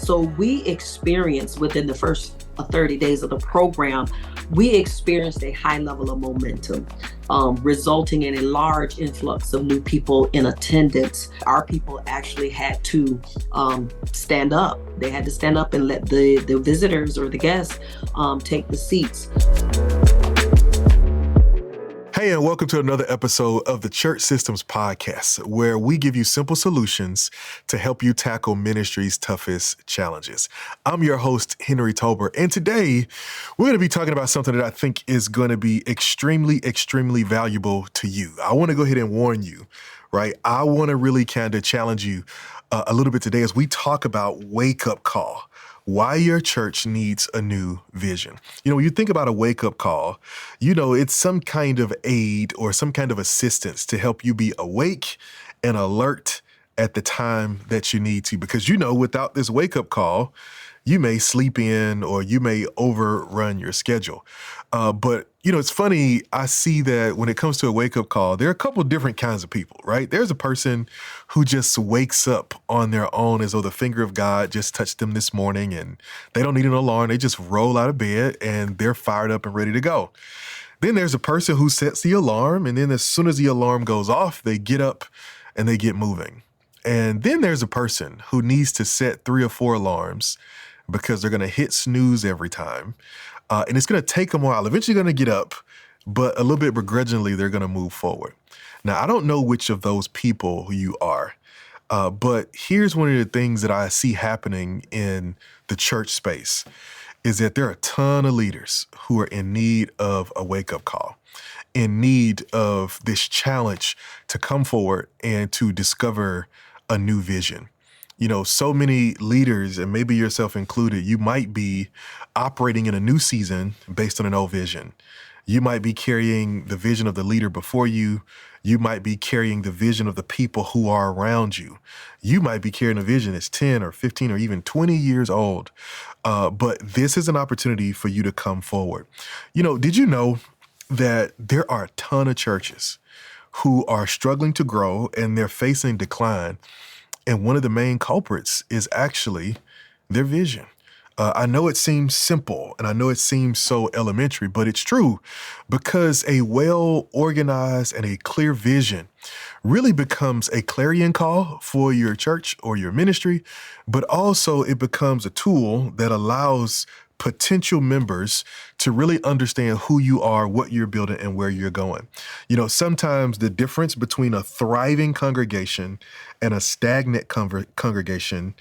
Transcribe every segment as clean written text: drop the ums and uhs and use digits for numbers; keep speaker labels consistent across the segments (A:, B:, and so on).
A: So we experienced within the first 30 days of the program, we experienced a high level of momentum, resulting in a large influx of new people in attendance. Our people actually had to stand up. They had to stand up and let the visitors or the guests take the seats.
B: Hey, and welcome to another episode of the Church Systems Podcast, where we give you simple solutions to help you tackle ministry's toughest challenges. I'm your host, Henry Tolbert, and today we're going to be talking about something that I think is going to be extremely, extremely valuable to you. I want to go ahead and warn you, right? I want to really kind of challenge you a little bit today as we talk about wake-up call. Why your church needs a new vision. You know, when you think about a wake-up call, you know, it's some kind of aid or some kind of assistance to help you be awake and alert at the time that you need to. Because, you know, without this wake-up call, you may sleep in or you may overrun your schedule. But, you know, it's funny, I see that when it comes to a wake-up call, there are a couple different kinds of people, right? There's a person who just wakes up on their own as though the finger of God just touched them this morning and they don't need an alarm. They just roll out of bed and they're fired up and ready to go. Then there's a person who sets the alarm, and then as soon as the alarm goes off, they get up and they get moving. And then there's a person who needs to set 3 or 4 alarms because they're going to hit snooze every time. And it's going to take them a while. Eventually going to get up, but a little bit begrudgingly, they're going to move forward. Now, I don't know which of those people you are, but here's one of the things that I see happening in the church space is that there are a ton of leaders who are in need of a wake-up call, in need of this challenge to come forward and to discover a new vision. You know, so many leaders, and maybe yourself included, you might be operating in a new season based on an old vision. You might be carrying the vision of the leader before you. You might be carrying the vision of the people who are around you. You might be carrying a vision that's 10 or 15 or even 20 years old. But this is an opportunity for you to come forward. You know, did you know that there are a ton of churches who are struggling to grow and they're facing decline? And one of the main culprits is actually their vision. I know it seems simple and I know it seems so elementary, but it's true because a well-organized and a clear vision really becomes a clarion call for your church or your ministry, but also it becomes a tool that allows potential members to really understand who you are, what you're building, and where you're going. You know, sometimes the difference between a thriving congregation and a stagnant congregation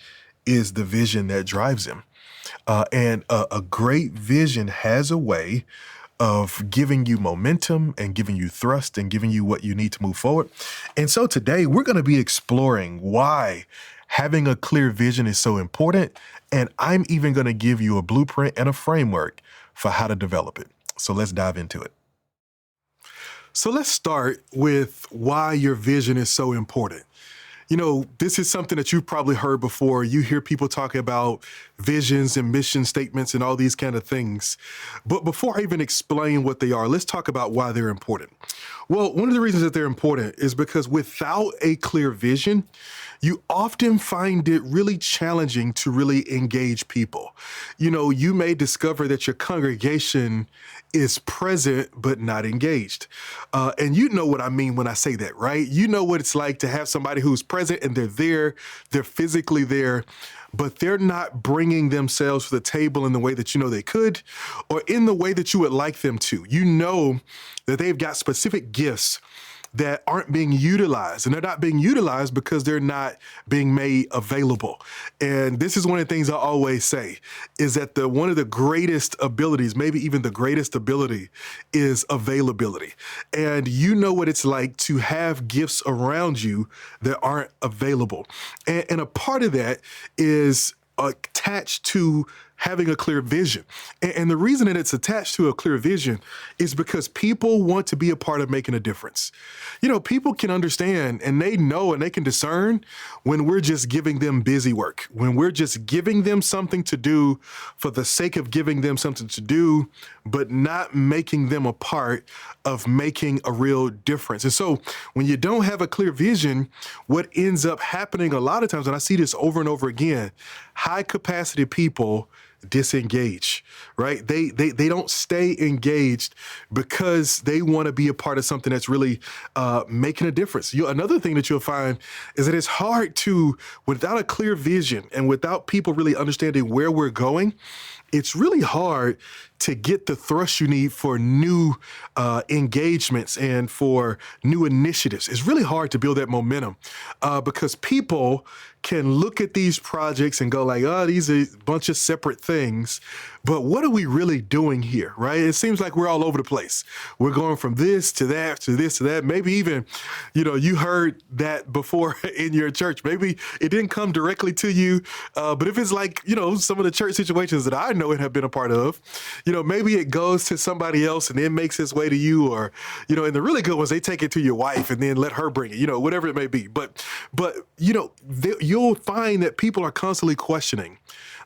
B: is the vision that drives them. And a great vision has a way of giving you momentum and giving you thrust and giving you what you need to move forward. And so today we're going to be exploring why having a clear vision is so important. And I'm even going to give you a blueprint and a framework for how to develop it. So let's dive into it. So let's start with why your vision is so important. You know, this is something that you've probably heard before. You hear people talking about visions and mission statements and all these kind of things. But before I even explain what they are, let's talk about why they're important. Well, one of the reasons that they're important is because without a clear vision, you often find it really challenging to really engage people. You know, you may discover that your congregation is present but not engaged. And you know what I mean when I say that, right? You know what it's like to have somebody who's present and they're physically there, but they're not bringing themselves to the table in the way that you know they could or in the way that you would like them to. You know that they've got specific gifts that aren't being utilized, and they're not being utilized because they're not being made available. And this is one of the things I always say is that one of the greatest abilities, maybe even the greatest ability, is availability. And you know what it's like to have gifts around you that aren't available. And a part of that is attached to having a clear vision. And the reason that it's attached to a clear vision is because people want to be a part of making a difference. People can understand and they know and they can discern when we're just giving them busy work, when we're just giving them something to do for the sake of giving them something to do, but not making them a part of making a real difference. And so when you don't have a clear vision, what ends up happening a lot of times, and I see this over and over again, high capacity people disengage, right? They don't stay engaged because they want to be a part of something that's really making a difference. Another thing that you'll find is that it's hard to, without a clear vision and without people really understanding where we're going, it's really hard to get the thrust you need for new engagements and for new initiatives. It's really hard to build that momentum because people can look at these projects and go like, oh, these are a bunch of separate things. But what are we really doing here, right? It seems like we're all over the place. We're going from this to that to this to that. Maybe even, you heard that before in your church. Maybe it didn't come directly to you. But if it's like, some of the church situations that I know and have been a part of, maybe it goes to somebody else and then makes its way to you, or, and the really good ones, they take it to your wife and then let her bring it, whatever it may be. But you'll find that people are constantly questioning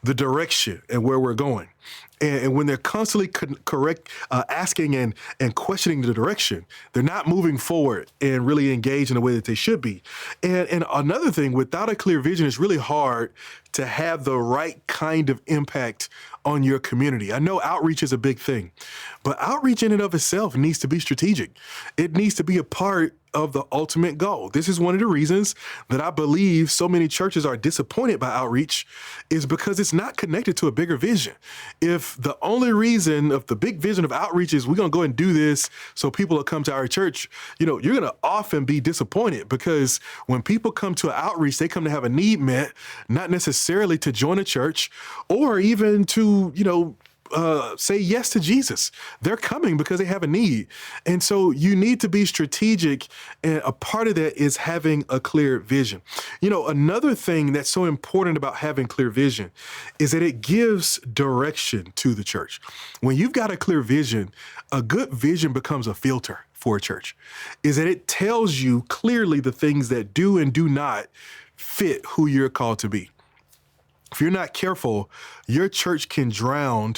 B: the direction and where we're going. And when they're constantly asking and questioning the direction, they're not moving forward and really engaged in the way that they should be. And another thing, without a clear vision, it's really hard to have the right kind of impact on your community. I know outreach is a big thing, but outreach in and of itself needs to be strategic. It needs to be a part of the ultimate goal. This is one of the reasons that I believe so many churches are disappointed by outreach, is because it's not connected to a bigger vision. If the only reason of the big vision of outreach is we're going to go and do this so people will come to our church, you're going to often be disappointed, because when people come to an outreach, they come to have a need met, not necessarily to join a church or even to, say yes to Jesus. They're coming because they have a need. And so you need to be strategic. And a part of that is having a clear vision. Another thing that's so important about having clear vision is that it gives direction to the church. When you've got a clear vision, a good vision becomes a filter for a church, is that it tells you clearly the things that do and do not fit who you're called to be. If you're not careful, your church can drown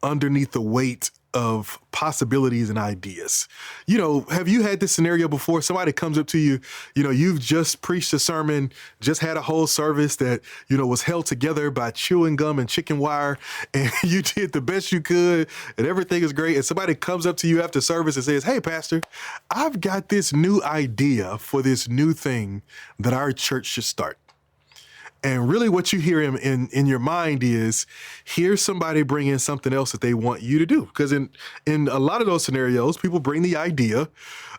B: underneath the weight of possibilities and ideas. Have you had this scenario before? Somebody comes up to you, you've just preached a sermon, just had a whole service that, was held together by chewing gum and chicken wire, and you did the best you could, and everything is great. And somebody comes up to you after service and says, hey, Pastor, I've got this new idea for this new thing that our church should start. And really what you hear in your mind is, here's somebody bringing something else that they want you to do. Because in a lot of those scenarios, people bring the idea.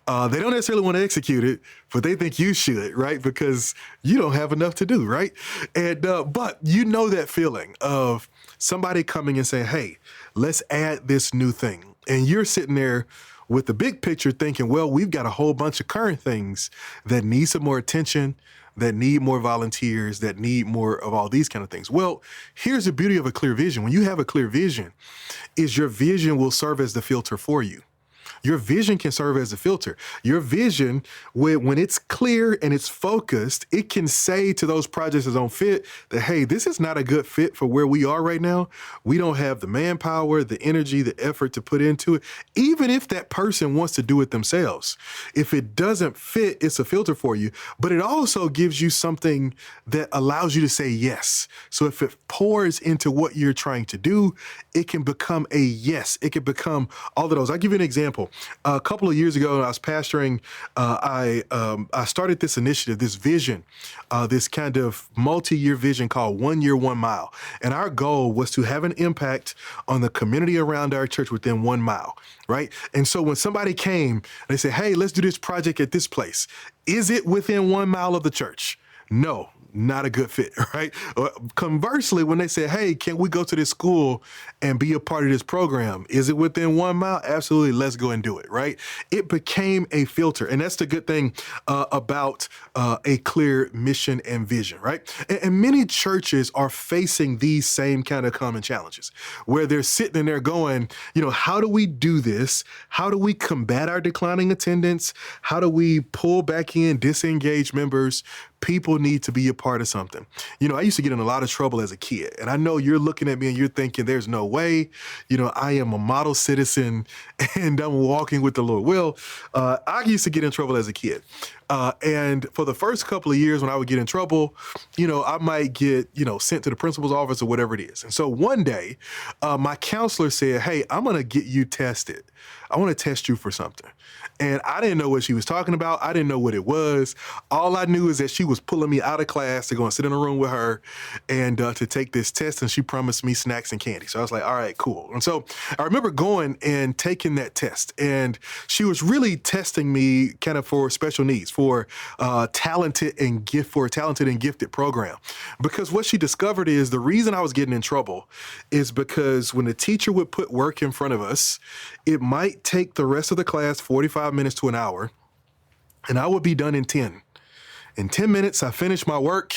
B: They don't necessarily want to execute it, but they think you should, right? Because you don't have enough to do, right? And but that feeling of somebody coming and saying, hey, let's add this new thing. And you're sitting there with the big picture thinking, well, we've got a whole bunch of current things that need some more attention, that need more volunteers, that need more of all these kind of things. Well, here's the beauty of a clear vision. When you have a clear vision, is your vision will serve as the filter for you. Your vision can serve as a filter. Your vision, when it's clear and it's focused, it can say to those projects that don't fit that, hey, this is not a good fit for where we are right now. We don't have the manpower, the energy, the effort to put into it, even if that person wants to do it themselves. If it doesn't fit, it's a filter for you. But it also gives you something that allows you to say yes. So if it pours into what you're trying to do, it can become a yes. It can become all of those. I'll give you an example. A couple of years ago, when I was pastoring, I started this initiative, this vision, this kind of multi-year vision called 1 Year, 1 Mile. And our goal was to have an impact on the community around our church within 1 mile, right? And so when somebody came, they said, hey, let's do this project at this place. Is it within 1 mile of the church? No. not a good fit, right? Conversely, when they say, hey, can we go to this school and be a part of this program? Is it within 1 mile? Absolutely. Let's go and do it, right? It became a filter. And that's the good thing about a clear mission and vision, right? And many churches are facing these same kind of common challenges where they're sitting in there going, how do we do this? How do we combat our declining attendance? How do we pull back in disengaged members? People need to be a part of something. I used to get in a lot of trouble as a kid, and I know you're looking at me and you're thinking there's no way, I am a model citizen and I'm walking with the Lord. Well, I used to get in trouble as a kid. And for the first couple of years when I would get in trouble, I might get, sent to the principal's office or whatever it is. And so one day, my counselor said, hey, I'm going to get you tested. I want to test you for something. And I didn't know what she was talking about. I didn't know what it was. All I knew is that she was pulling me out of class to go and sit in a room with her and to take this test. And she promised me snacks and candy. So I was like, all right, cool. And so I remember going and taking that test. And she was really testing me kind of for special needs, for talented and gifted program. Because what she discovered is the reason I was getting in trouble is because when the teacher would put work in front of us, it might take the rest of the class 45 minutes to an hour, and I would be done in 10. In 10 minutes, I finished my work,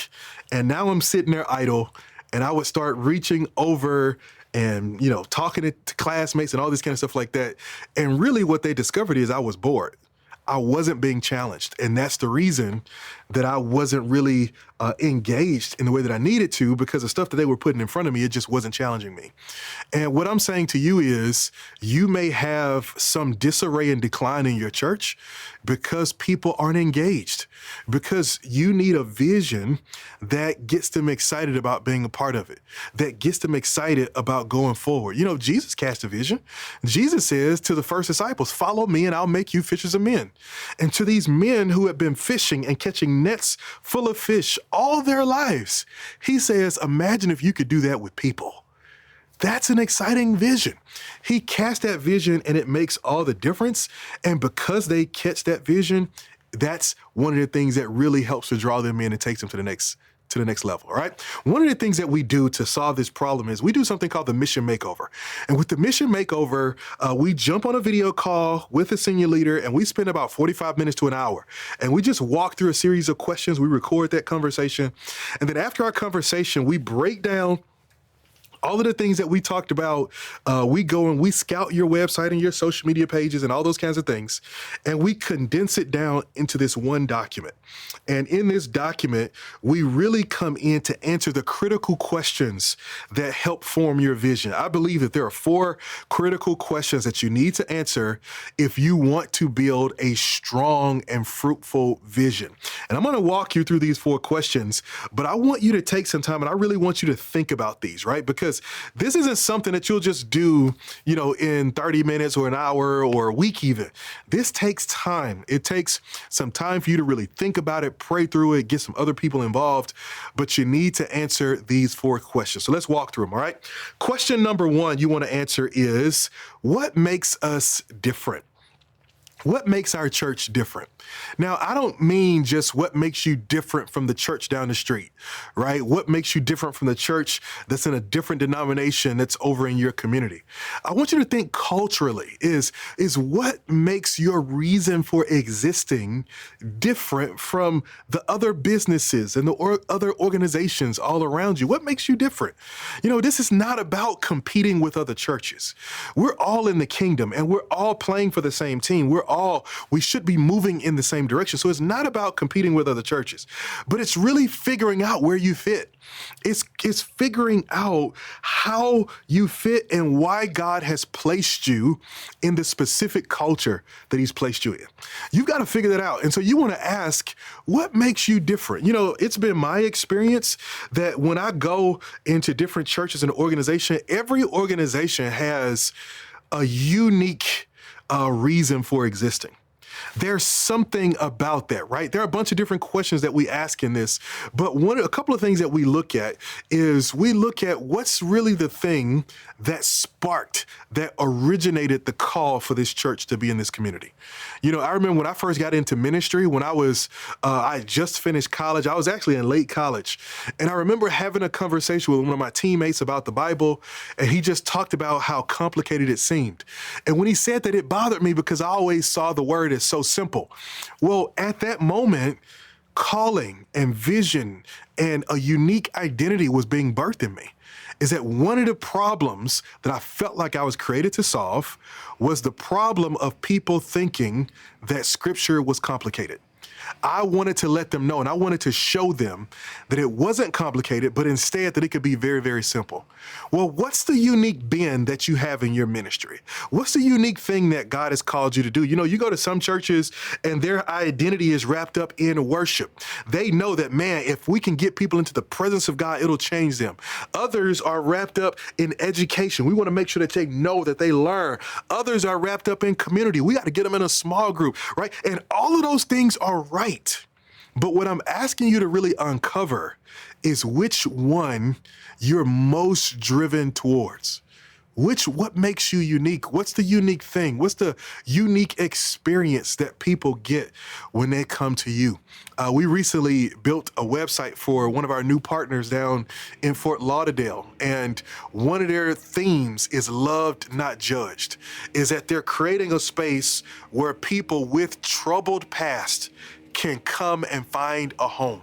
B: and now I'm sitting there idle, and I would start reaching over and, talking to classmates and all this kind of stuff like that. And really what they discovered is I was bored. I wasn't being challenged. And that's the reason that I wasn't really engaged in the way that I needed to, because the stuff that they were putting in front of me, it just wasn't challenging me. And what I'm saying to you is you may have some disarray and decline in your church because people aren't engaged, because you need a vision that gets them excited about being a part of it, that gets them excited about going forward. Jesus cast a vision. Jesus says to the first disciples, follow me and I'll make you fishers of men. And to these men who have been fishing and catching nets full of fish all their lives, he says, imagine if you could do that with people. That's an exciting vision. He cast that vision and it makes all the difference. And because they catch that vision, that's one of the things that really helps to draw them in and takes them to the next level, all right? One of the things that we do to solve this problem is we do something called the mission makeover. And with the mission makeover, we jump on a video call with a senior leader and we spend about 45 minutes to an hour. And we just walk through a series of questions. We record that conversation. And then after our conversation, we break down all of the things that we talked about. We go and we scout your website and your social media pages and all those kinds of things. And we condense it down into this one document. And in this document, we really come in to answer the critical questions that help form your vision. I believe that there are 4 critical questions that you need to answer if you want to build a strong and fruitful vision. And I'm going to walk you through these 4 questions, but I want you to take some time and I really want you to think about these, right? Because this isn't something that you'll just do, in 30 minutes or an hour or a week even. This takes time. It takes some time for you to really think about it, pray through it, get some other people involved, but you need to answer these 4 questions. So let's walk through them, all right? Question number 1 you want to answer is, what makes us different? What makes our church different? Now, I don't mean just what makes you different from the church down the street, right? What makes you different from the church that's in a different denomination that's over in your community? I want you to think culturally is what makes your reason for existing different from the other businesses and the other organizations all around you? What makes you different? This is not about competing with other churches. We're all in the kingdom and we're all playing for the same team. We should be moving in the same direction. So it's not about competing with other churches, but it's really figuring out where you fit. It's figuring out how you fit and why God has placed you in the specific culture that he's placed you in. You've got to figure that out. And so you want to ask, what makes you different? It's been my experience that when I go into different churches and organizations, every organization has a unique reason for existing. There's something about that, right? There are a bunch of different questions that we ask in this, but a couple of things that we look at is we look at what's really the thing that sparked, that originated the call for this church to be in this community. You know, I remember when I first got into ministry, when I just finished college. I was actually in late college, and I remember having a conversation with one of my teammates about the Bible, and he just talked about how complicated it seemed. And when he said that, it bothered me because I always saw the word as so simple. Well, at that moment, calling and vision and a unique identity was being birthed in me. Is that one of the problems that I felt like I was created to solve was the problem of people thinking that scripture was complicated. I wanted to let them know, and I wanted to show them that it wasn't complicated, but instead that it could be very, very simple. Well, what's the unique bend that you have in your ministry? What's the unique thing that God has called you to do? You know, you go to some churches and their identity is wrapped up in worship. They know that, man, if we can get people into the presence of God, it'll change them. Others are wrapped up in education. We want to make sure that they know that they learn. Others are wrapped up in community. We got to get them in a small group, right? And all of those things are right. But what I'm asking you to really uncover is which one you're most driven towards. What makes you unique? What's the unique thing? What's the unique experience that people get when they come to you? We recently built a website for one of our new partners down in Fort Lauderdale. And one of their themes is loved, not judged, is that they're creating a space where people with troubled past can come and find a home.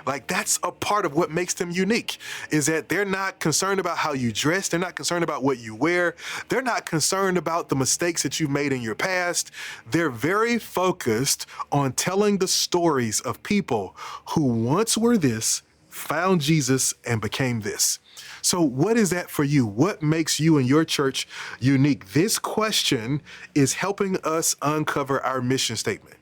B: Like, that's a part of what makes them unique, is that they're not concerned about how you dress. They're not concerned about what you wear. They're not concerned about the mistakes that you've made in your past. They're very focused on telling the stories of people who once were this, found Jesus, and became this. So what is that for you? What makes you and your church unique? This question is helping us uncover our mission statement.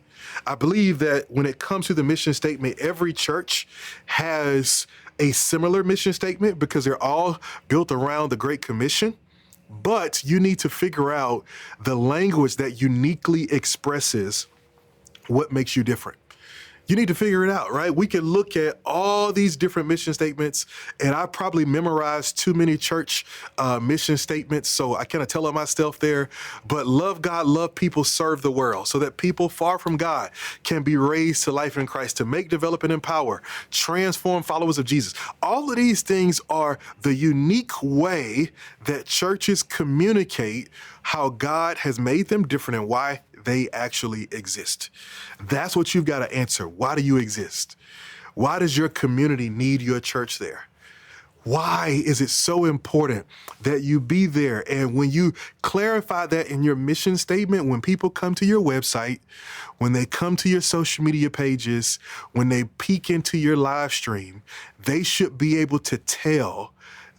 B: I believe that when it comes to the mission statement, every church has a similar mission statement because they're all built around the Great Commission. But you need to figure out the language that uniquely expresses what makes you different. You need to figure it out, right? We can look at all these different mission statements, and I probably memorized too many church mission statements, so I kind of tell it myself there. But love God, love people, serve the world, so that people far from God can be raised to life in Christ, to make, develop, and empower, transform followers of Jesus. All of these things are the unique way that churches communicate how God has made them different and why they actually exist. That's what you've got to answer. Why do you exist? Why does your community need your church there? Why is it so important that you be there? And when you clarify that in your mission statement, when people come to your website, when they come to your social media pages, when they peek into your live stream, they should be able to tell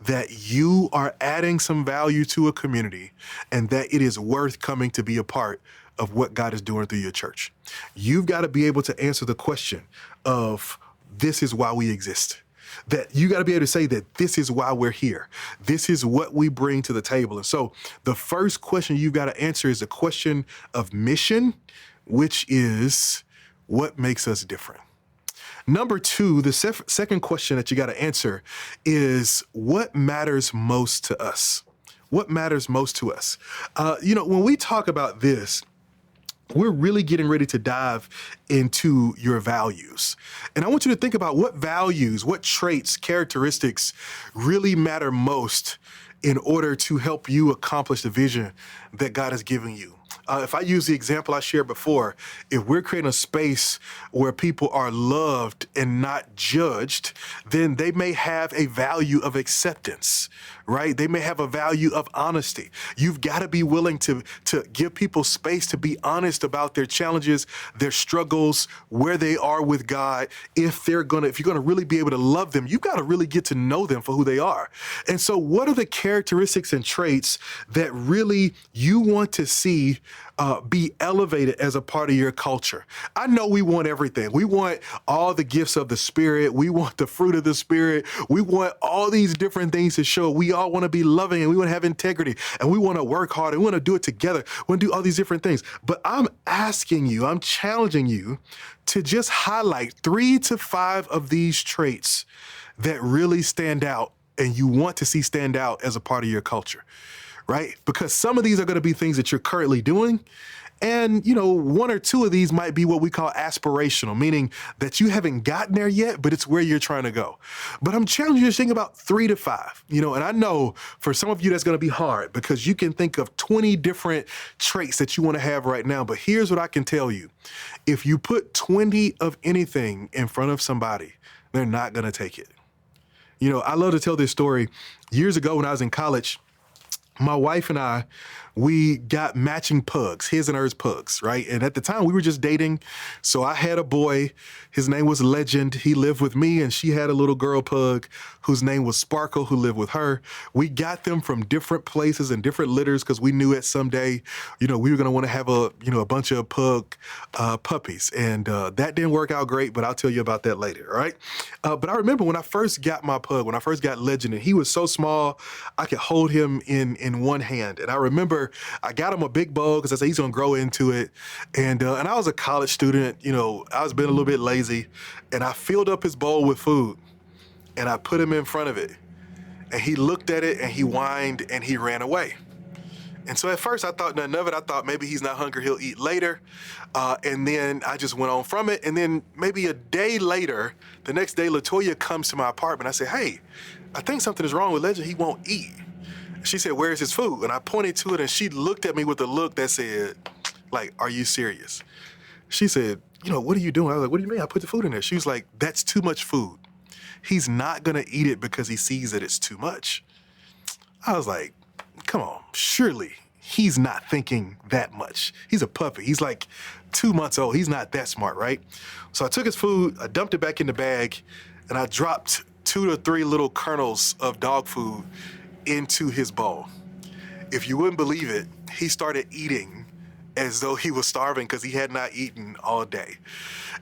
B: that you are adding some value to a community and that it is worth coming to be a part of what God is doing through your church. You've got to be able to answer the question of, this is why we exist. That you got to be able to say that this is why we're here. This is what we bring to the table. And so the first question you've got to answer is a question of mission, which is, what makes us different? Number two, the second question that you got to answer is, what matters most to us? What matters most to us? When we talk about this, we're really getting ready to dive into your values. And I want you to think about what values, what traits, characteristics really matter most in order to help you accomplish the vision that God has given you. If I use the example I shared before, if we're creating a space where people are loved and not judged, then they may have a value of acceptance, right? They may have a value of honesty. You've got to be willing to give people space to be honest about their challenges, their struggles, where they are with God. If you're going to really be able to love them, you've got to really get to know them for who they are. And so what are the characteristics and traits that really you want to see be elevated as a part of your culture. I know we want everything. We want all the gifts of the Spirit. We want the fruit of the Spirit. We want all these different things to show. We all want to be loving, and we want to have integrity, and we want to work hard, and we want to do it together. We want to do all these different things. But I'm asking you, I'm challenging you to just highlight 3 to 5 of these traits that really stand out and you want to see stand out as a part of your culture, right? Because some of these are going to be things that you're currently doing. And, 1 or 2 of these might be what we call aspirational, meaning that you haven't gotten there yet, but it's where you're trying to go. But I'm challenging you to think about 3 to 5, and I know for some of you that's going to be hard because you can think of 20 different traits that you want to have right now. But here's what I can tell you. If you put 20 of anything in front of somebody, they're not going to take it. I love to tell this story. Years ago when I was in college, my wife and I, we got matching pugs, his and hers pugs, right? And at the time we were just dating. So I had a boy, his name was Legend. He lived with me, and she had a little girl pug whose name was Sparkle, who lived with her. We got them from different places and different litters because we knew that someday, we were going to want to have a bunch of pug puppies. And that didn't work out great, but I'll tell you about that later, all right? But I remember when I first got my pug, when I first got Legend, and he was so small, I could hold him in one hand. And I remember I got him a big bowl because I said he's going to grow into it. And I was a college student, I was being a little bit lazy, and I filled up his bowl with food and I put him in front of it, and he looked at it and he whined and he ran away. And so at first I thought nothing of it. I thought maybe he's not hungry, he'll eat later. And then I just went on from it. And then maybe a day later, the next day, LaToya comes to my apartment. I said, "Hey, I think something is wrong with Legend. He won't eat." She said, "Where's his food?" And I pointed to it, and she looked at me with a look that said, like, "Are you serious?" She said, "What are you doing?" I was like, "What do you mean? I put the food in there." She was like, "That's too much food. He's not going to eat it because he sees that it's too much." I was like, come on, surely he's not thinking that much. He's a puppy. He's like 2 months old. He's not that smart, right? So I took his food, I dumped it back in the bag, and I dropped 2 to 3 little kernels of dog food into his bowl. If you wouldn't believe it, he started eating as though he was starving because he had not eaten all day.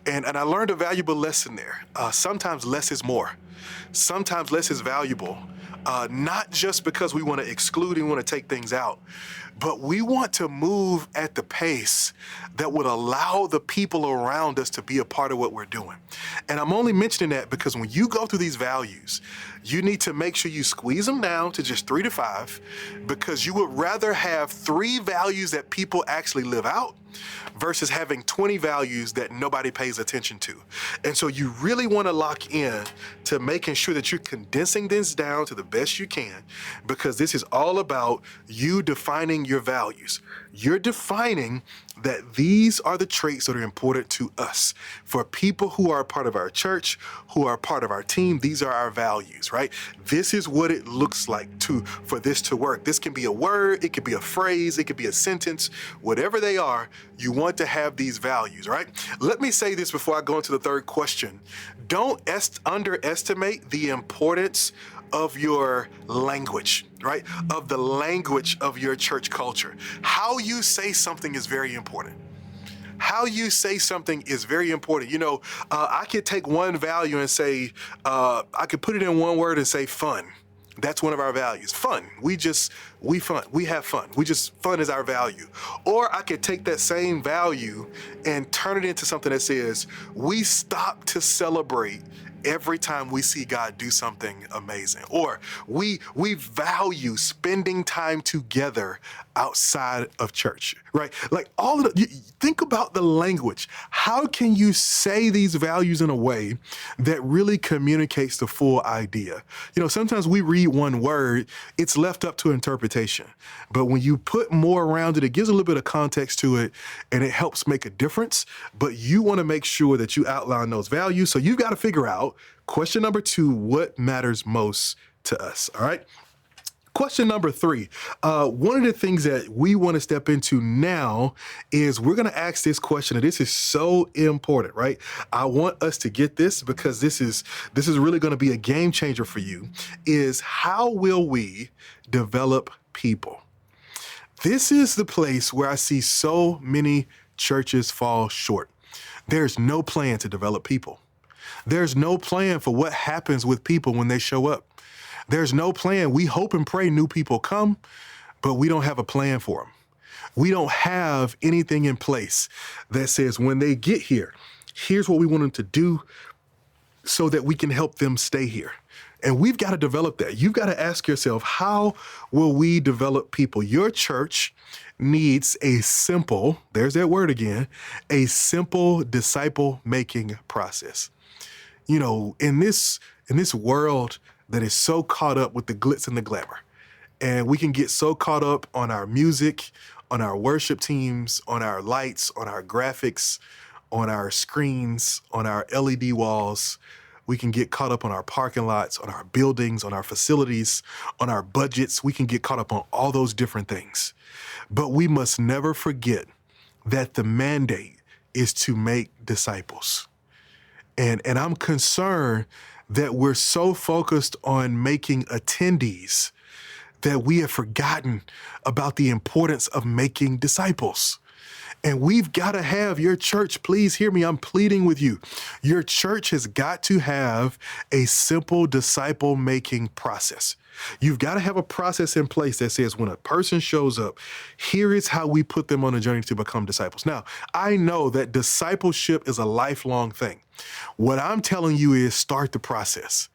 B: And I learned a valuable lesson there. Sometimes less is more. Sometimes less is valuable. Not just because we want to exclude and want to take things out, but we want to move at the pace that would allow the people around us to be a part of what we're doing. And I'm only mentioning that because when you go through these values, you need to make sure you squeeze them down to just 3 to 5, because you would rather have 3 values that people actually live out versus having 20 values that nobody pays attention to. And so you really want to lock in to making sure that you're condensing this down to the best you can, because this is all about you defining your values. You're defining that these are the traits that are important to us. For people who are a part of our church, who are a part of our team, these are our values, right? This is what it looks like for this to work. This can be a word, it could be a phrase, it could be a sentence, whatever they are, you want to have these values, right? Let me say this before I go into the third question. Don't underestimate the importance of your language, right? Of the language of your church culture. How you say something is very important. How you say something is very important. I could take one value and say, I could put it in one word and say fun. That's one of our values. Fun. We fun. We have fun. Fun is our value. Or I could take that same value and turn it into something that says, we stop to celebrate every time we see God do something amazing. Or we value spending time together outside of church, right? Like think about the language. How can you say these values in a way that really communicates the full idea? Sometimes we read one word, it's left up to interpretation. But when you put more around it, it gives a little bit of context to it, and it helps make a difference. But you want to make sure that you outline those values. So you've got to figure out, question number 2, what matters most to us, all right? Question number 3, one of the things that we want to step into now is we're going to ask this question, and this is so important, right? I want us to get this because this is really going to be a game changer for you, is how will we develop people? This is the place where I see so many churches fall short. There's no plan to develop people. There's no plan for what happens with people when they show up. There's no plan. We hope and pray new people come, but we don't have a plan for them. We don't have anything in place that says when they get here, here's what we want them to do so that we can help them stay here. And we've got to develop that. You've got to ask yourself, how will we develop people? Your church needs a simple, there's that word again, a simple disciple-making process. You know, in this world that is so caught up with the glitz and the glamour, and we can get so caught up on our music, on our worship teams, on our lights, on our graphics, on our screens, on our LED walls. We can get caught up on our parking lots, on our buildings, on our facilities, on our budgets. We can get caught up on all those different things. But we must never forget that the mandate is to make disciples. And I'm concerned that we're so focused on making attendees that we have forgotten about the importance of making disciples. And we've got to have your church, please hear me, I'm pleading with you. Your church has got to have a simple disciple-making process. You've got to have a process in place that says when a person shows up, here is how we put them on a journey to become disciples. Now, I know that discipleship is a lifelong thing. What I'm telling you is start the process.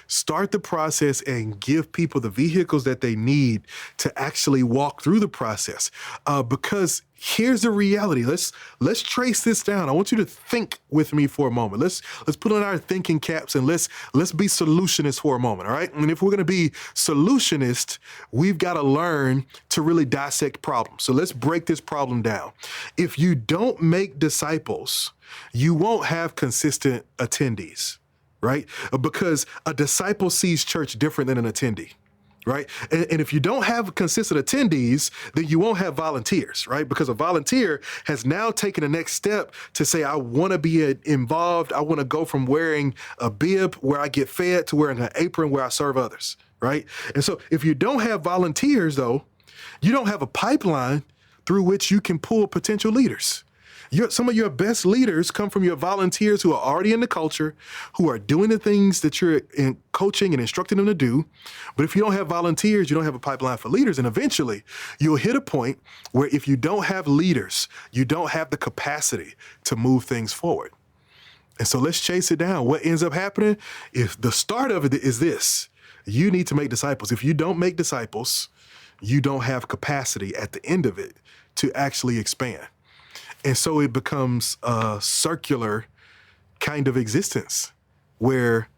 B: Start the process and give people the vehicles that they need to actually walk through the process. Because here's the reality. Let's trace this down. I want you to think with me for a moment. Let's put on our thinking caps and let's be solutionists for a moment. All right. And if we're going to be solutionists, we've got to learn to really dissect problems. So let's break this problem down. If you don't make disciples, you won't have consistent attendees. Right? Because a disciple sees church different than an attendee. Right? And if you don't have consistent attendees, then you won't have volunteers, right? Because a volunteer has now taken the next step to say, I want to be involved. I want to go from wearing a bib where I get fed to wearing an apron where I serve others, right? And so if you don't have volunteers, though, you don't have a pipeline through which you can pull potential leaders. Some of your best leaders come from your volunteers who are already in the culture, who are doing the things that you're coaching and instructing them to do. But if you don't have volunteers, you don't have a pipeline for leaders. And eventually you'll hit a point where if you don't have leaders, you don't have the capacity to move things forward. And so let's chase it down. What ends up happening? If the start of it is this, you need to make disciples. If you don't make disciples, you don't have capacity at the end of it to actually expand. And so it becomes a circular kind of existence where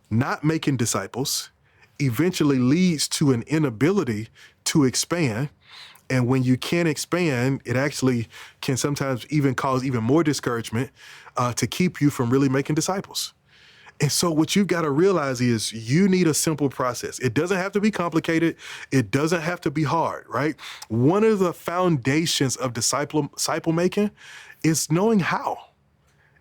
B: not making disciples eventually leads to an inability to expand. And when you can't expand, it actually can sometimes even cause even more discouragement to keep you from really making disciples. And so what you've got to realize is you need a simple process. It doesn't have to be complicated. It doesn't have to be hard, right? One of the foundations of disciple making is knowing how.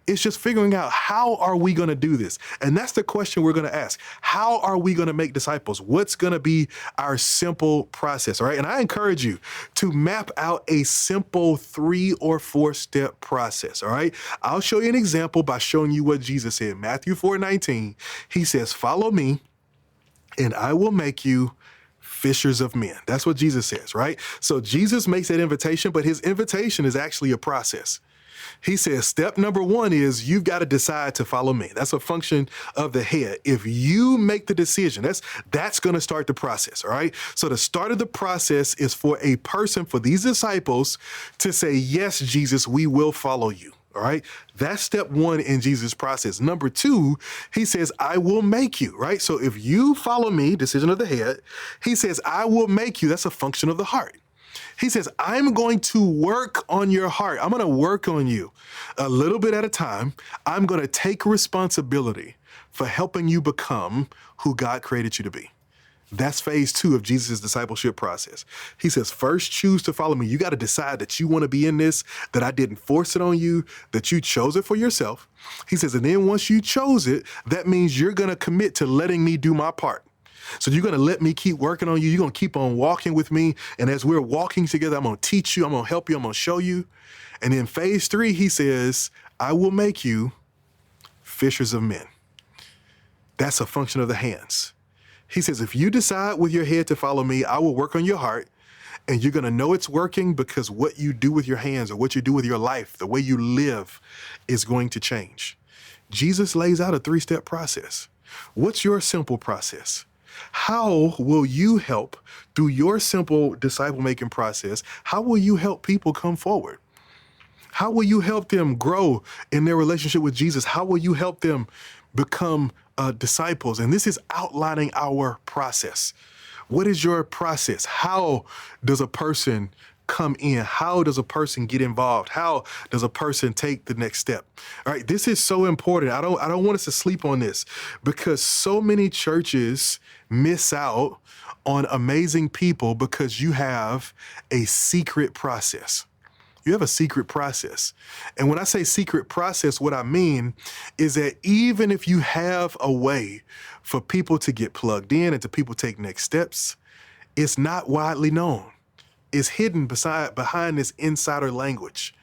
B: It's just figuring out, how are we going to do this? And that's the question we're going to ask. How are we going to make disciples? What's going to be our simple process? All right. And I encourage you to map out a simple 3 or 4 step process. All right. I'll show you an example by showing you what Jesus said. Matthew 4:19, he says, follow me and I will make you fishers of men. That's what Jesus says, right? So Jesus makes that invitation, but his invitation is actually a process. He says, step number 1 is you've got to decide to follow me. That's a function of the head. If you make the decision, that's going to start the process. All right. So the start of the process is for a person, for these disciples to say, yes, Jesus, we will follow you. All right. That's step 1 in Jesus' process. Number 2, he says, I will make you. Right. So if you follow me, decision of the head, he says, I will make you. That's a function of the heart. He says, I'm going to work on your heart. I'm going to work on you a little bit at a time. I'm going to take responsibility for helping you become who God created you to be. That's phase 2 of Jesus' discipleship process. He says, first, choose to follow me. You got to decide that you want to be in this, that I didn't force it on you, that you chose it for yourself. He says, and then once you chose it, that means you're going to commit to letting me do my part. So you're going to let me keep working on you. You're going to keep on walking with me. And as we're walking together, I'm going to teach you. I'm going to help you. I'm going to show you. And in phase 3, he says, I will make you fishers of men. That's a function of the hands. He says, if you decide with your head to follow me, I will work on your heart. And you're going to know it's working because what you do with your hands or what you do with your life, the way you live is going to change. Jesus lays out a 3-step process. What's your simple process? How will you help through your simple disciple-making process? How will you help people come forward? How will you help them grow in their relationship with Jesus? How will you help them become disciples? And this is outlining our process. What is your process? How does a person come in? How does a person get involved? How does a person take the next step? All right, this is so important. I don't want us to sleep on this because so many churches miss out on amazing people because you have a secret process. You have a secret process. And when I say secret process, what I mean is that even if you have a way for people to get plugged in and to people take next steps, it's not widely known. It's hidden behind this insider language.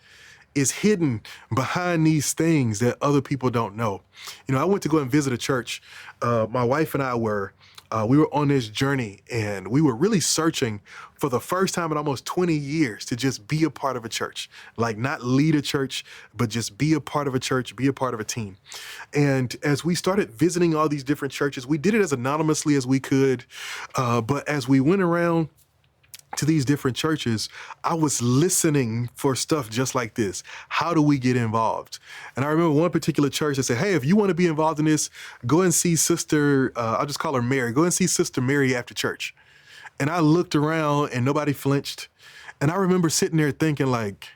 B: It's hidden behind these things that other people don't know. You know, I went to go and visit a church. My wife and I we were on this journey and we were really searching for the first time in almost 20 years to just be a part of a church, like not lead a church, but just be a part of a church, be a part of a team. And as we started visiting all these different churches, we did it as anonymously as we could. But as we went around to these different churches, I was listening for stuff just like this. How do we get involved? And I remember one particular church that said, hey, if you want to be involved in this, go and see Sister, I'll just call her Mary. Go and see Sister Mary after church. And I looked around and nobody flinched. And I remember sitting there thinking like,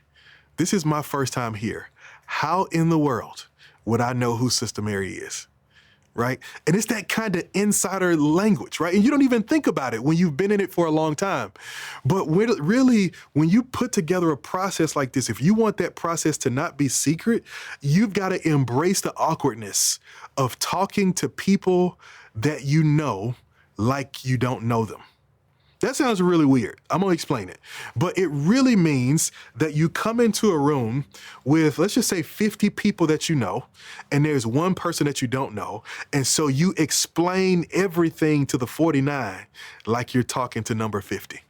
B: this is my first time here. How in the world would I know who Sister Mary is? Right? And it's that kind of insider language, right? And you don't even think about it when you've been in it for a long time. But really, when you put together a process like this, if you want that process to not be secret, you've got to embrace the awkwardness of talking to people that you know like you don't know them. That sounds really weird. I'm going to explain it. But it really means that you come into a room with, let's just say 50 people that you know, and there's one person that you don't know. And so you explain everything to the 49 like you're talking to number 50.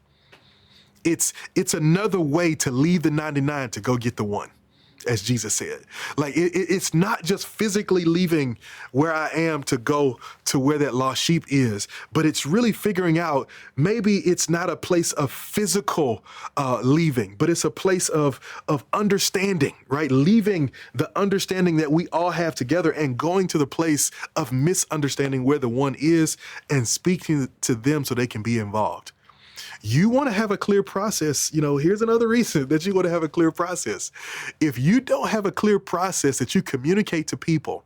B: It's another way to leave the 99 to go get the one, as Jesus said. Like it's not just physically leaving where I am to go to where that lost sheep is, but it's really figuring out maybe it's not a place of physical leaving, but it's a place of understanding, right? Leaving the understanding that we all have together and going to the place of misunderstanding where the one is and speaking to them so they can be involved. You want to have a clear process. You know, here's another reason that you want to have a clear process. If you don't have a clear process that you communicate to people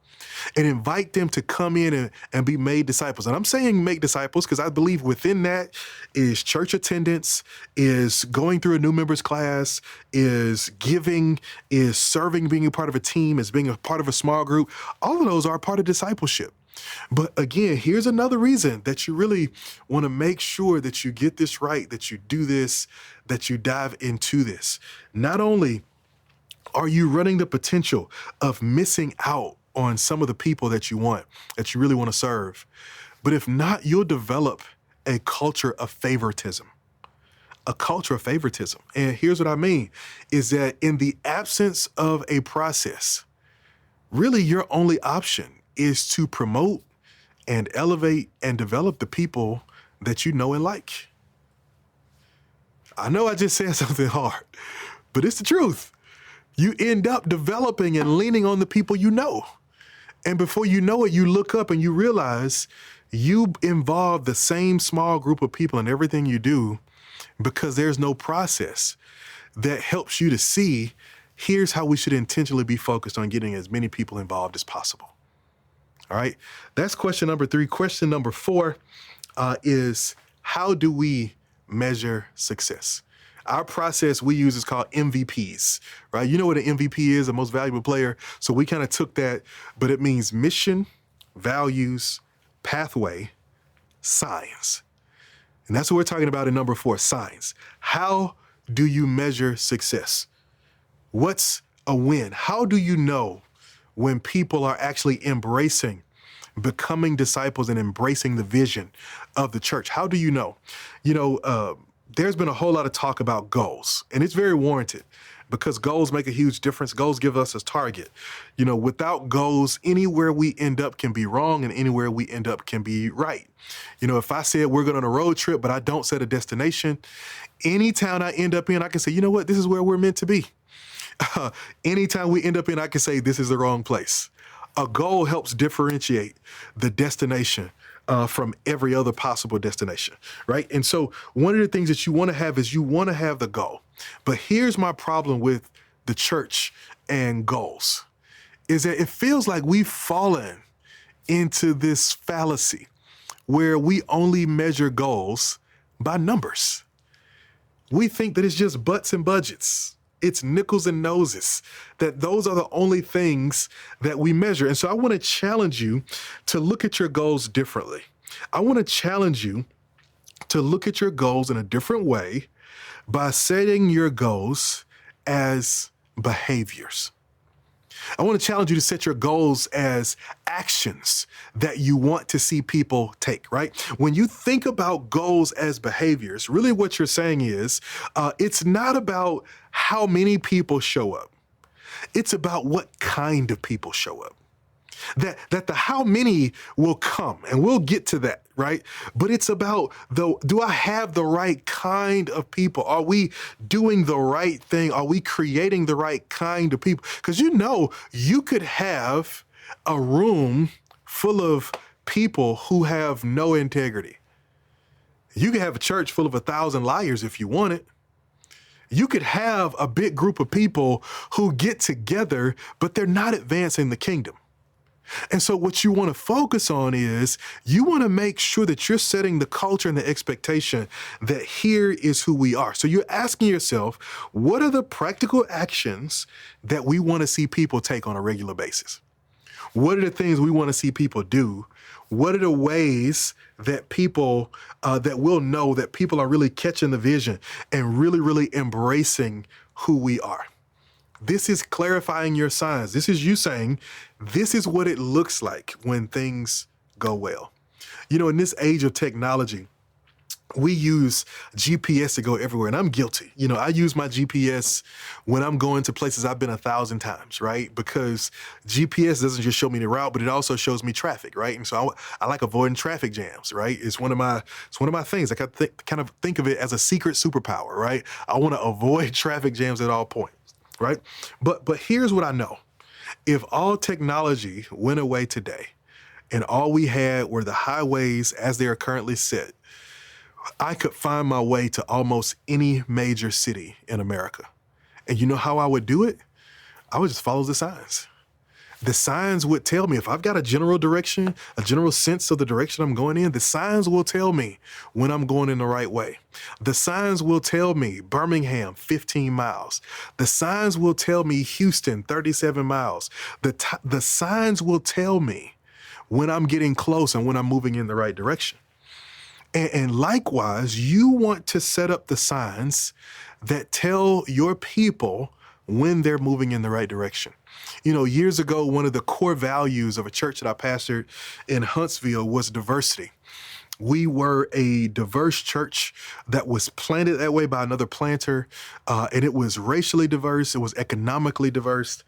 B: and invite them to come in and be made disciples. And I'm saying make disciples because I believe within that is church attendance, is going through a new members class, is giving, is serving, being a part of a team, is being a part of a small group. All of those are part of discipleship. But again, here's another reason that you really want to make sure that you get this right, that you do this, that you dive into this. Not only are you running the potential of missing out on some of the people that you want, that you really want to serve, but if not, you'll develop a culture of favoritism. A culture of favoritism. And here's what I mean, is that in the absence of a process, really your only option is to promote and elevate and develop the people that you know and like. I know I just said something hard, but it's the truth. You end up developing and leaning on the people you know. And before you know it, you look up and you realize you involve the same small group of people in everything you do because there's no process that helps you to see, here's how we should intentionally be focused on getting as many people involved as possible. All right, that's question number 3. Question number 4 is how do we measure success? Our process we use is called MVPs, right? You know what an MVP is, a most valuable player. So we kind of took that, but it means mission, values, pathway, signs. And that's what we're talking about in number 4, signs. How do you measure success? What's a win? How do you know when people are actually embracing becoming disciples and embracing the vision of the church? How do you know? There's been a whole lot of talk about goals, and it's very warranted because goals make a huge difference. Goals give us a target. Without goals, anywhere we end up can be wrong, and anywhere we end up can be right. If I said we're going on a road trip, but I don't set a destination, any town I end up in, I can say, you know what, this is where we're meant to be. Anytime we end up in, I can say this is the wrong place. A goal helps differentiate the destination from every other possible destination, right? And so one of the things that you want to have is you want to have the goal. But here's my problem with the church and goals, is that it feels like we've fallen into this fallacy where we only measure goals by numbers. We think that it's just butts and budgets. It's nickels and noses, that those are the only things that we measure. And so I want to challenge you to look at your goals differently. I want to challenge you to look at your goals in a different way by setting your goals as behaviors. I want to challenge you to set your goals as actions that you want to see people take, right? When you think about goals as behaviors, really what you're saying is it's not about how many people show up. It's about what kind of people show up. That the how many will come, and we'll get to that, right? But it's about do I have the right kind of people? Are we doing the right thing? Are we creating the right kind of people? Because you could have a room full of people who have no integrity. You could have a church full of 1,000 liars if you want it. You could have a big group of people who get together, but they're not advancing the kingdom. And so what you want to focus on is you want to make sure that you're setting the culture and the expectation that here is who we are. So you're asking yourself, what are the practical actions that we want to see people take on a regular basis? What are the things we want to see people do? What are the ways that people, that we'll know that people are really catching the vision and really, really embracing who we are? This is clarifying your signs. This is you saying, this is what it looks like when things go well. In this age of technology, we use GPS to go everywhere, and I'm guilty. I use my GPS when I'm going to places I've been 1,000 times, right? Because GPS doesn't just show me the route, but it also shows me traffic, right? And so I like avoiding traffic jams, right? It's one of my things. I kind of think of it as a secret superpower, right? I want to avoid traffic jams at all points, right? But here's what I know. If all technology went away today and all we had were the highways as they are currently set, I could find my way to almost any major city in America. And you know how I would do it? I would just follow the signs. The signs would tell me if I've got a general direction, a general sense of the direction I'm going in, the signs will tell me when I'm going in the right way. The signs will tell me Birmingham, 15 miles. The signs will tell me Houston, 37 miles. The signs will tell me when I'm getting close and when I'm moving in the right direction. And likewise, you want to set up the signs that tell your people when they're moving in the right direction. Years ago, one of the core values of a church that I pastored in Huntsville was diversity. We were a diverse church that was planted that way by another planter, and it was racially diverse, it was economically diverse,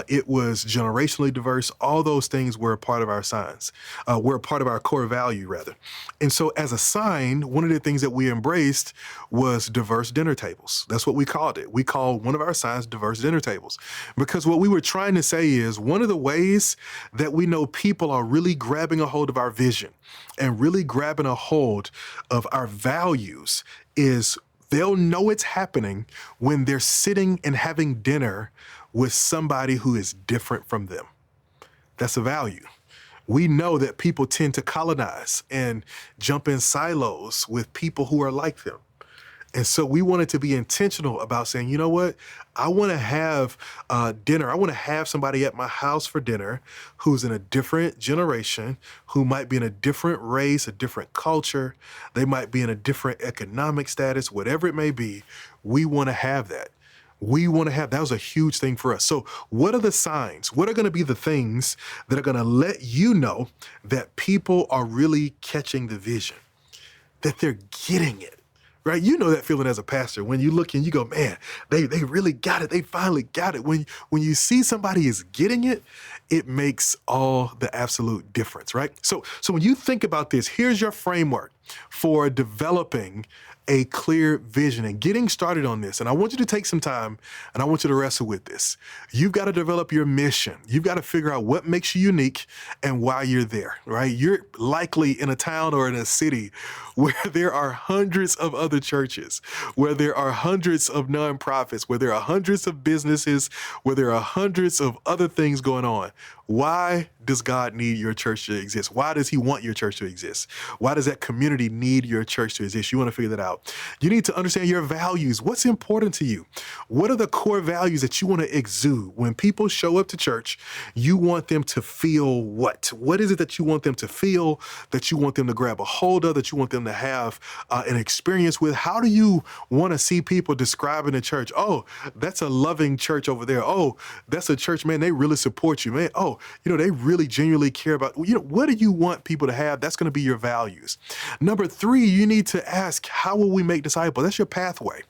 B: it was generationally diverse. All those things were a part of our signs, were a part of our core value, rather. And so as a sign, one of the things that we embraced was diverse dinner tables. That's what we called it. We called one of our signs diverse dinner tables, because what we were trying to say is one of the ways that we know people are really grabbing a hold of our vision and really grabbing a hold of our values is they'll know it's happening when they're sitting and having dinner with somebody who is different from them. That's a value. We know that people tend to colonize and jump in silos with people who are like them. And so we wanted to be intentional about saying, you know what? I want to have dinner. I want to have somebody at my house for dinner who's in a different generation, who might be in a different race, a different culture. They might be in a different economic status, whatever it may be. We want to have that. That was a huge thing for us. So what are the signs? What are going to be the things that are going to let you know that people are really catching the vision, that they're getting it? Right? You know that feeling as a pastor when you look and you go, man, they really got it. They finally got it. When you see somebody is getting it, it makes all the absolute difference, right? So when you think about this, here's your framework for developing a clear vision and getting started on this. And I want you to take some time and I want you to wrestle with this. You've got to develop your mission. You've got to figure out what makes you unique and why you're there, right? You're likely in a town or in a city where there are hundreds of other churches, where there are hundreds of nonprofits, where there are hundreds of businesses, where there are hundreds of other things going on. Why does God need your church to exist? Why does he want your church to exist? Why does that community need your church to exist? You want to figure that out. You need to understand your values. What's important to you? What are the core values that you want to exude? When people show up to church, you want them to feel what? What is it that you want them to feel, that you want them to grab a hold of, that you want them to have an experience with? How do you want to see people describing the church? Oh, that's a loving church over there. Oh, that's a church, man, they really support you, man. Oh, they really genuinely care about, what do you want people to have? That's going to be your values. Number 3, you need to ask, how will we make disciples? That's your pathway.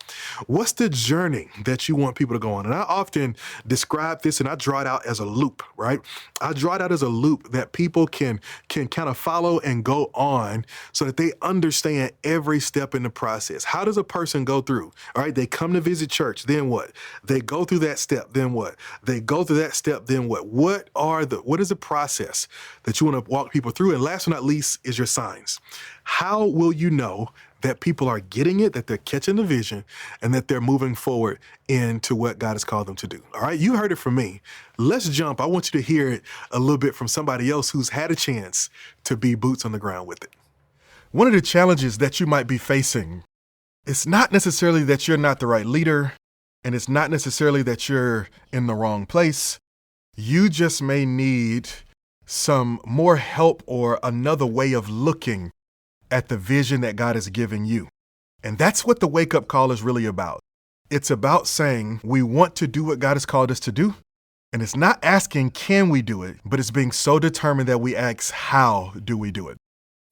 B: What's the journey that you want people to go on? And I often describe this and I draw it out as a loop, right? I draw it out as a loop that people can kind of follow and go on so that they understand every step in the process. How does a person go through? All right, they come to visit church, then what? They go through that step, then what? They go through that step, then what? What is the process that you want to walk people through? And last but not least is your signs. How will you know that people are getting it, that they're catching the vision, and that they're moving forward into what God has called them to do? All right, you heard it from me. Let's jump. I want you to hear it a little bit from somebody else who's had a chance to be boots on the ground with it. One of the challenges that you might be facing, it's not necessarily that you're not the right leader, and it's not necessarily that you're in the wrong place. You just may need some more help or another way of looking at the vision that God has given you. And that's what the wake-up call is really about. It's about saying we want to do what God has called us to do. And it's not asking, can we do it? But it's being so determined that we ask, how do we do it?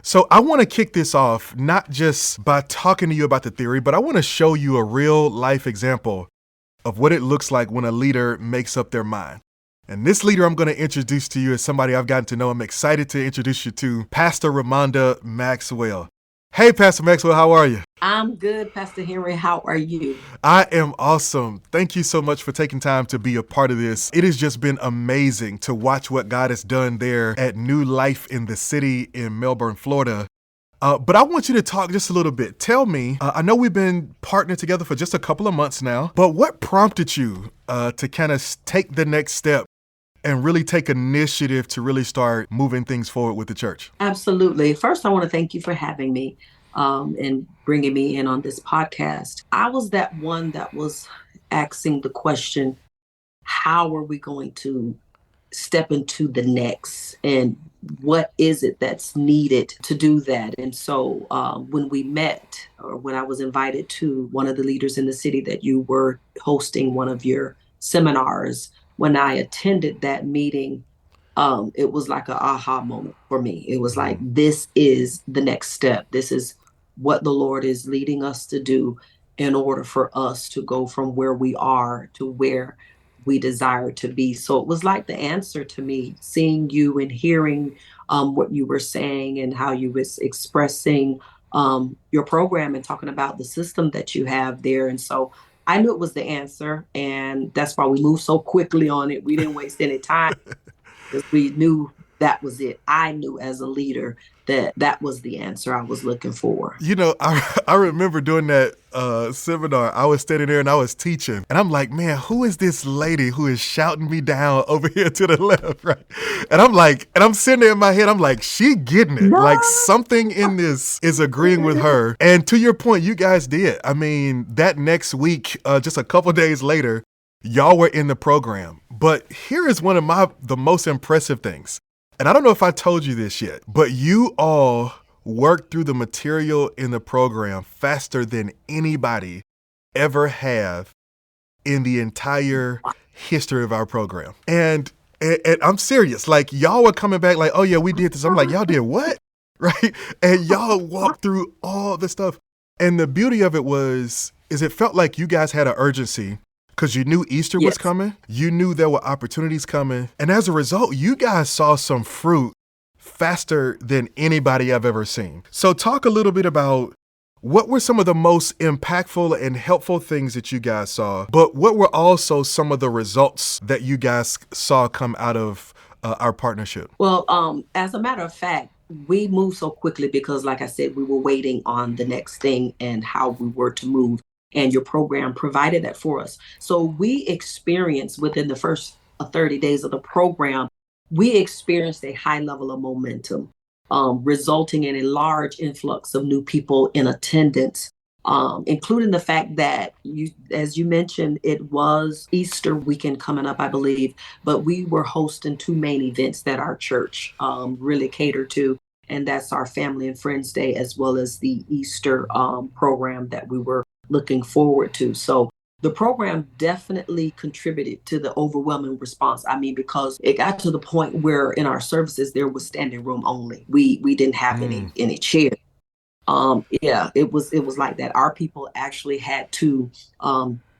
B: So I want to kick this off, not just by talking to you about the theory, but I want to show you a real life example of what it looks like when a leader makes up their mind. And this leader I'm going to introduce to you is somebody I've gotten to know. I'm excited to introduce you to Pastor Romanda Maxwell. Hey, Pastor Maxwell, how are you?
A: I'm good, Pastor Henry. How are you?
B: I am awesome. Thank you so much for taking time to be a part of this. It has just been amazing to watch what God has done there at New Life in the City in Melbourne, Florida. But I want you to talk just a little bit. Tell me, I know we've been partnered together for just a couple of months now, but what prompted you to kind of take the next step and really take initiative to really start moving things forward with the church?
A: Absolutely. First, I want to thank you for having me and bringing me in on this podcast. I was that one that was asking the question, how are we going to step into the next? And what is it that's needed to do that? And so when we met, or when I was invited to one of the leaders in the city that you were hosting one of your seminars, when I attended that meeting, it was like an aha moment for me. It was like, this is the next step. This is what the Lord is leading us to do in order for us to go from where we are to where we desire to be. So it was like the answer to me, seeing you and hearing what you were saying and how you was expressing your program and talking about the system that you have there. And so I knew it was the answer, and that's why we moved so quickly on it. We didn't waste any time because we knew that was it. I knew as a leader that that was the answer I was looking for.
B: I remember doing that seminar, I was standing there and I was teaching. And I'm like, man, who is this lady who is shouting me down over here to the left, right? And I'm sitting there in my head, I'm like, she getting it.
A: No.
B: Like something in this is agreeing with her. And to your point, you guys did. I mean, that next week, just a couple days later, y'all were in the program. But here is one of the most impressive things. And I don't know if I told you this yet, but you all worked through the material in the program faster than anybody ever have in the entire history of our program. And I'm serious. Like, y'all were coming back like, oh yeah, we did this. I'm like, y'all did what? Right? And y'all walked through all the stuff. And the beauty of it is it felt like you guys had an urgency because you knew Easter was coming. You knew there were opportunities coming. And as a result, you guys saw some fruit faster than anybody I've ever seen. So talk a little bit about what were some of the most impactful and helpful things that you guys saw, but what were also some of the results that you guys saw come out of our partnership?
A: Well, as a matter of fact, we moved so quickly because, like I said, we were waiting on the next thing and how we were to move. And your program provided that for us. So we experienced within the first 30 days of the program, we experienced a high level of momentum, resulting in a large influx of new people in attendance, including the fact that as you mentioned, it was Easter weekend coming up, I believe, but we were hosting two main events that our church really catered to. And that's our Family and Friends Day, as well as the Easter program that we were looking forward to. So the program definitely contributed to the overwhelming response. I mean, because it got to the point where in our services, there was standing room only. We didn't have any chairs. Yeah, it was like that. Our people actually had to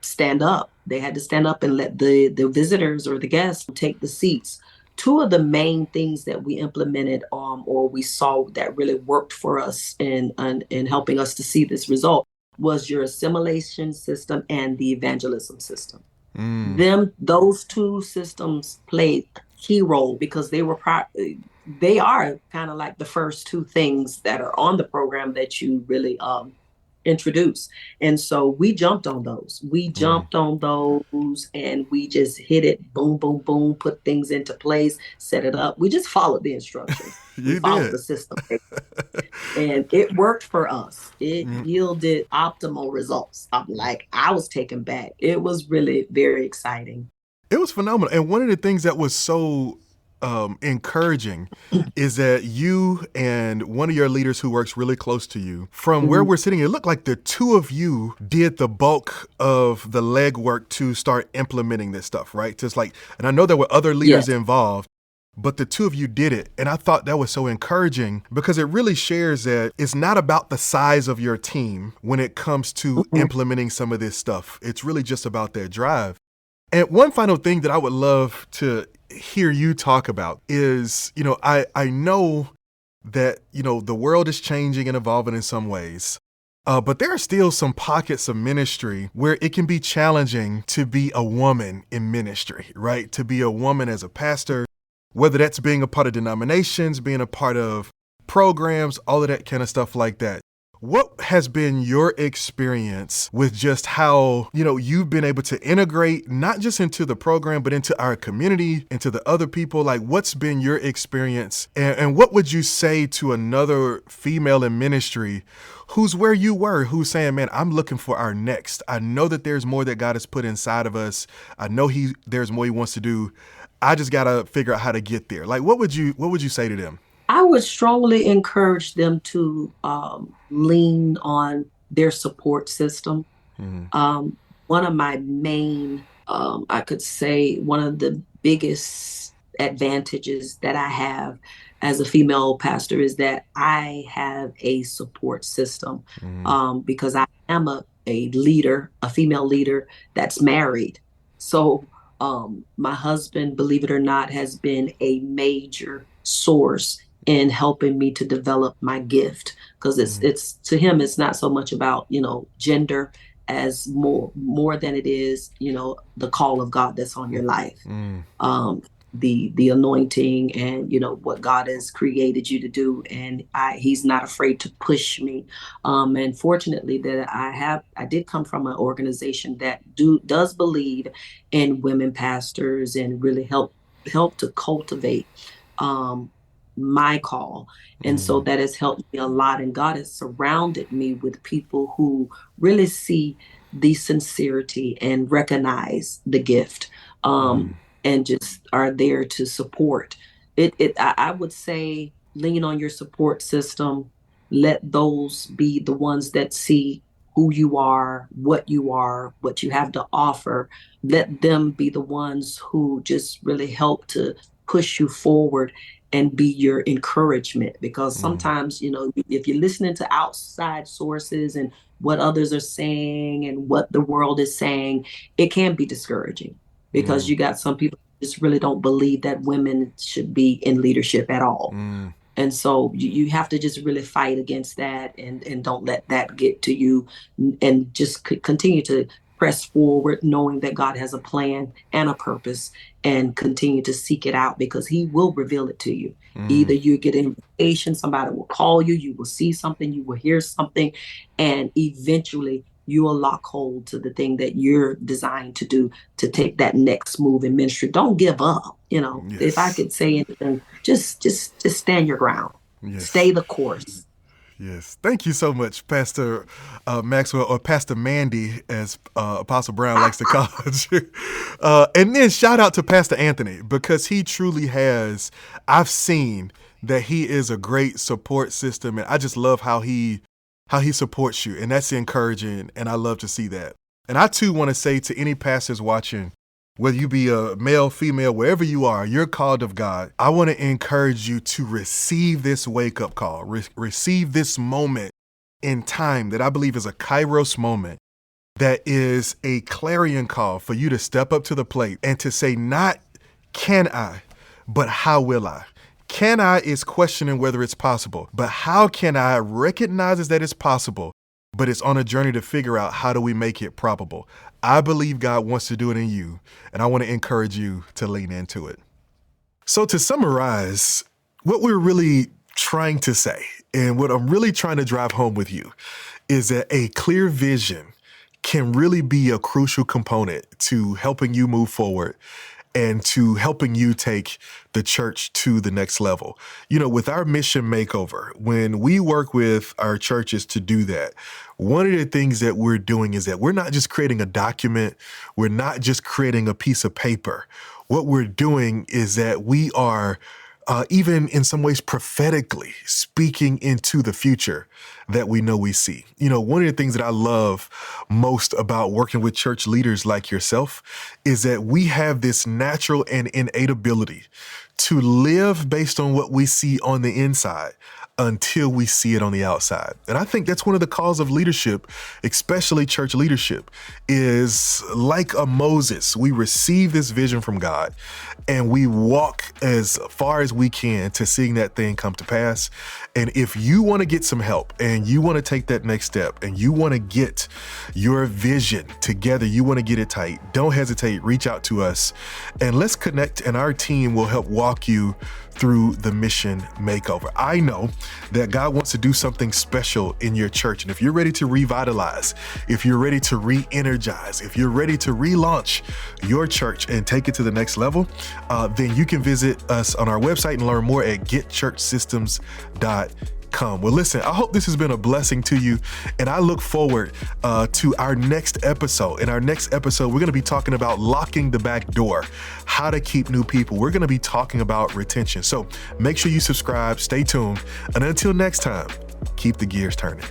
A: stand up. They had to stand up and let the visitors or the guests take the seats. Two of the main things that we implemented or we saw that really worked for us in helping us to see this result was your assimilation system and the evangelism system. Those two systems played a key role because they are kind of like the first two things that are on the program that you really introduce. And so we jumped on those. And we just hit it, boom, boom, boom, put things into place, set it up. We just followed the instructions. We followed the system. And it worked for us. It yielded optimal results. I was taken back. It was really very exciting.
B: It was phenomenal. And one of the things that was so encouraging is that you and one of your leaders who works really close to you, from where we're sitting, it looked like the two of you did the bulk of the legwork to start implementing this stuff, right? Just like, and I know there were other leaders involved, but the two of you did it. And I thought that was so encouraging because it really shares that it's not about the size of your team when it comes to implementing some of this stuff. It's really just about their drive. And one final thing that I would love to hear you talk about is, I know that, the world is changing and evolving in some ways, but there are still some pockets of ministry where it can be challenging to be a woman in ministry, right? To be a woman as a pastor, whether that's being a part of denominations, being a part of programs, all of that kind of stuff like that. What has been your experience with just how, you've been able to integrate not just into the program, but into our community, into the other people? Like, what's been your experience? And what would you say to another female in ministry who's where you were, who's saying, man, I'm looking for our next. I know that there's more that God has put inside of us. I know there's more he wants to do. I just got to figure out how to get there. Like, what would you say to them?
A: I would strongly encourage them to lean on their support system. One of my main, I could say, one of the biggest advantages that I have as a female pastor is that I have a support system because I am a leader, a female leader that's married. So my husband, believe it or not, has been a major source in helping me to develop my gift, because it's to him, it's not so much about, gender as more than it is, the call of God that's on your life. the anointing and what God has created you to do, and he's not afraid to push me. And fortunately that I did come from an organization that does believe in women pastors and really help to cultivate um my call. And so
B: Mm,
A: that has helped me a lot, and God has surrounded me with people who really see the sincerity and recognize the gift,
B: mm,
A: and just are there to support I would say lean on your support system. Let those be the ones that see who you are, what you have to offer. Let them be the ones who just really help to push you forward and be your encouragement, because
B: mm,
A: sometimes if you're listening to outside sources and what others are saying and what the world is saying, it can be discouraging, because
B: mm,
A: you got some people who just really don't believe that women should be in leadership at all.
B: mm,
A: And so you have to just really fight against that, and don't let that get to you, and just continue to press forward, knowing that God has a plan and a purpose, and continue to seek it out, because he will reveal it to you.
B: mm.
A: Either you get an invitation, somebody will call you, you will see something, you will hear something, and eventually you will lock hold to the thing that you're designed to do, to take that next move in ministry. Don't give up. If I
B: Yes.
A: could say anything, just stand your ground,
B: Yes.
A: stay the course.
B: Yes. Thank you so much, Pastor Maxwell, or Pastor Mandy, as Apostle Brown likes to call you. And then shout out to Pastor Anthony, because he truly has, I've seen that he is a great support system. And I just love how he supports you. And that's encouraging. And I love to see that. And I too want to say to any pastors watching, whether you be a male, female, wherever you are, you're called of God. I want to encourage you to receive this wake-up call, receive this moment in time that I believe is a kairos moment, that is a clarion call for you to step up to the plate and to say, not can I, but how will I? Can I is questioning whether it's possible, but how can I recognizes that it's possible, but it's on a journey to figure out how do we make it probable. I believe God wants to do it in you, and I want to encourage you to lean into it. So to summarize, what we're really trying to say, and what I'm really trying to drive home with you, is that a clear vision can really be a crucial component to helping you move forward and to helping you take the church to the next level. With our mission makeover, when we work with our churches to do that, one of the things that we're doing is that we're not just creating a document, we're not just creating a piece of paper. What we're doing is that we are even in some ways prophetically speaking into the future that we know we see. One of the things that I love most about working with church leaders like yourself is that we have this natural and innate ability to live based on what we see on the inside until we see it on the outside. And I think that's one of the calls of leadership, especially church leadership, is like a Moses. We receive this vision from God and we walk as far as we can to seeing that thing come to pass. And if you want to get some help and you want to take that next step and you want to get your vision together, you want to get it tight, don't hesitate, reach out to us and let's connect, and our team will help walk you through the mission makeover. I know that God wants to do something special in your church. And if you're ready to revitalize, if you're ready to re-energize, if you're ready to relaunch your church and take it to the next level, then you can visit us on our website and learn more at getchurchsystems.com. Well, listen, I hope this has been a blessing to you, and I look forward to our next episode. In our next episode, we're going to be talking about locking the back door, how to keep new people. We're going to be talking about retention. So make sure you subscribe, stay tuned, and until next time, keep the gears turning.